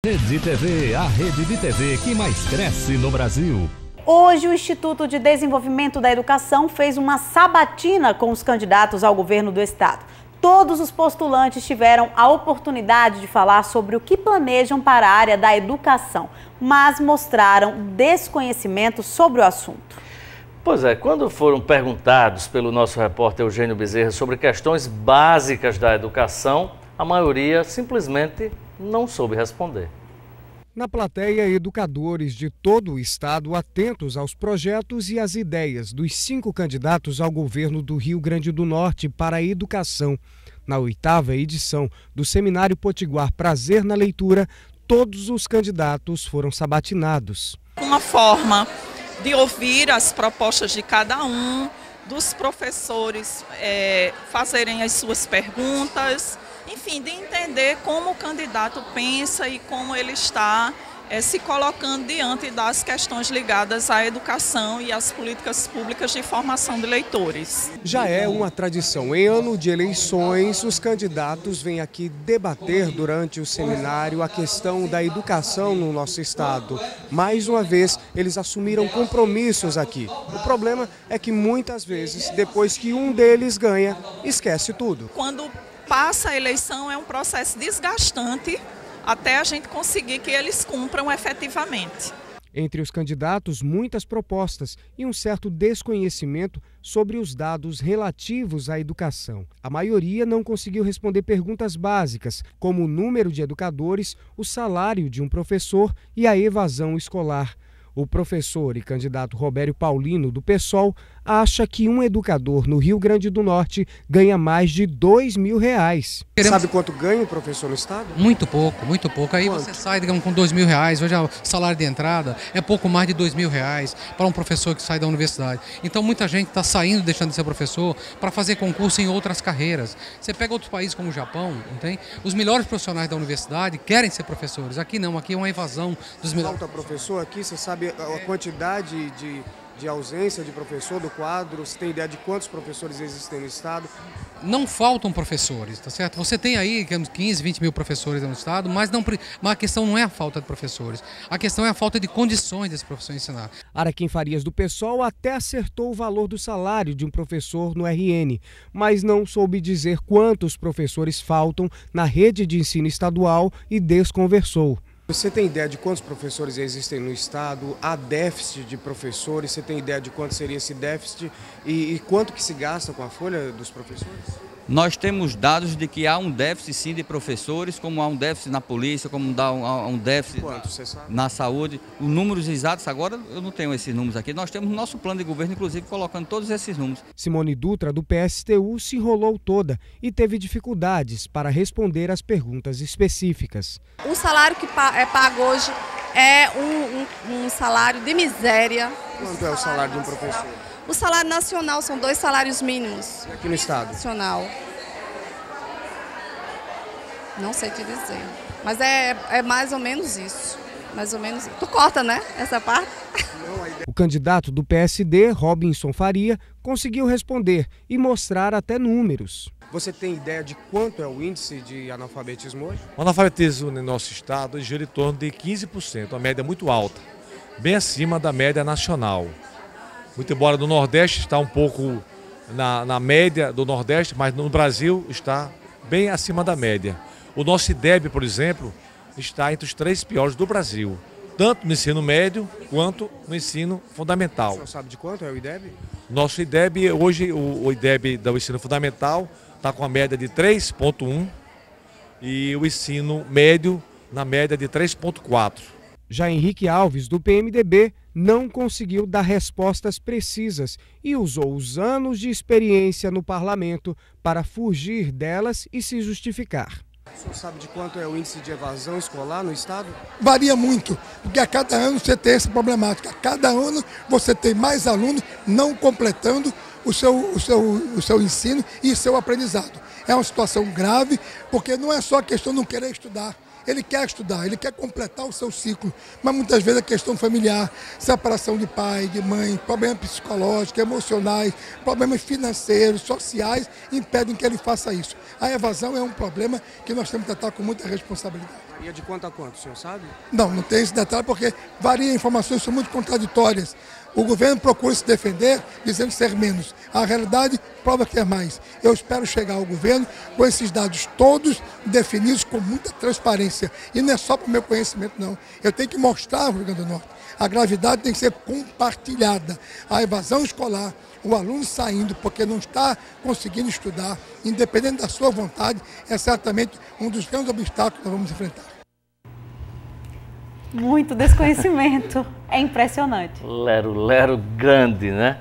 Rede TV, a rede de TV que mais cresce no Brasil. Hoje, o Instituto de Desenvolvimento da Educação fez uma sabatina com os candidatos ao governo do estado. Todos os postulantes tiveram a oportunidade de falar sobre o que planejam para a área da educação, mas mostraram desconhecimento sobre o assunto. Pois é, quando foram perguntados pelo nosso repórter Eugênio Bezerra sobre questões básicas da educação, a maioria simplesmente não soube responder. Na plateia, educadores de todo o estado atentos aos projetos e às ideias dos 5 candidatos ao governo do Rio Grande do Norte para a educação. Na 8ª edição do Seminário Potiguar Prazer na Leitura, todos os candidatos foram sabatinados. Uma forma de ouvir as propostas de cada um, dos professores fazerem as suas perguntas, enfim, de entender como o candidato pensa e como ele está se colocando diante das questões ligadas à educação e às políticas públicas de formação de leitores. Já é uma tradição. Em ano de eleições, os candidatos vêm aqui debater durante o seminário a questão da educação no nosso estado. Mais uma vez, eles assumiram compromissos aqui. O problema é que muitas vezes, depois que um deles ganha, esquece tudo. Quando passa a eleição é um processo desgastante até a gente conseguir que eles cumpram efetivamente. Entre os candidatos, muitas propostas e um certo desconhecimento sobre os dados relativos à educação. A maioria não conseguiu responder perguntas básicas, como o número de educadores, o salário de um professor e a evasão escolar. O professor e candidato Robério Paulino, do PSOL, acha que um educador no Rio Grande do Norte ganha mais de R$2.000. Sabe quanto ganha um professor no estado? Muito pouco, muito pouco. Aí Quanto? Você sai, digamos, com R$2.000. Hoje o salário de entrada é pouco mais de R$2.000 para um professor que sai da universidade. Então muita gente está saindo, deixando de ser professor, para fazer concurso em outras carreiras. Você pega outros países como o Japão, entende? Os melhores profissionais da universidade querem ser professores. Aqui não, aqui é uma evasão dos melhores. Falta professor aqui, você sabe a quantidade de ausência de professor do quadro? Você tem ideia de quantos professores existem no estado? Não faltam professores, tá certo? Você tem aí 15, 20 mil professores no estado, mas a questão não é a falta de professores. A questão é a falta de condições desse professor ensinar. Araquém Farias, do PSOL, até acertou o valor do salário de um professor no RN, mas não soube dizer quantos professores faltam na rede de ensino estadual e desconversou. Você tem ideia de quantos professores existem no estado? Há déficit de professores? Você tem ideia de quanto seria esse déficit e quanto que se gasta com a folha dos professores? Nós temos dados de que há um déficit sim de professores, como há um déficit na polícia, como há um déficit na saúde. Os números exatos agora eu não tenho esses números aqui. Nós temos no nosso plano de governo, inclusive, colocando todos esses números. Simone Dutra, do PSTU, se enrolou toda e teve dificuldades para responder às perguntas específicas. O salário que é pago hoje é um salário de miséria. Quanto é o salário de um professor? O salário nacional são 2 salários mínimos. Aqui no estado? Nacional. Não sei te dizer. Mas é mais ou menos isso. Mais ou menos. Tu corta, né? Essa parte? O candidato do PSD, Robinson Faria, conseguiu responder e mostrar até números. Você tem ideia de quanto é o índice de analfabetismo hoje? O analfabetismo no nosso estado gira em torno de 15%, uma média muito alta, bem acima da média nacional. Muito embora no Nordeste está um pouco na média do Nordeste, mas no Brasil está bem acima da média. O nosso IDEB, por exemplo, está entre os 3 piores do Brasil, tanto no ensino médio quanto no ensino fundamental. Você não sabe de quanto é o IDEB? Nosso IDEB, hoje o IDEB do ensino fundamental está com a média de 3,1 e o ensino médio na média de 3,4. Já Henrique Alves, do PMDB, não conseguiu dar respostas precisas e usou os anos de experiência no parlamento para fugir delas e se justificar. O senhor sabe de quanto é o índice de evasão escolar no estado? Varia muito, porque a cada ano você tem essa problemática. A cada ano você tem mais alunos não completando o seu ensino e seu aprendizado. É uma situação grave, porque não é só a questão de não querer estudar. Ele quer estudar, ele quer completar o seu ciclo, mas muitas vezes a questão familiar, separação de pai, de mãe, problemas psicológicos, emocionais, problemas financeiros, sociais, impedem que ele faça isso. A evasão é um problema que nós temos que tratar com muita responsabilidade. Ia de quanto a quanto, o senhor sabe? Não tem esse detalhe porque varia, informações são muito contraditórias. O governo procura se defender dizendo ser menos. A realidade prova que é mais. Eu espero chegar ao governo com esses dados todos definidos com muita transparência. E não é só para o meu conhecimento, não. Eu tenho que mostrar ao Rio Grande do Norte. A gravidade tem que ser compartilhada. A evasão escolar, o aluno saindo porque não está conseguindo estudar, independente da sua vontade, é certamente um dos grandes obstáculos que nós vamos enfrentar. Muito desconhecimento. É impressionante. Lero grande, né?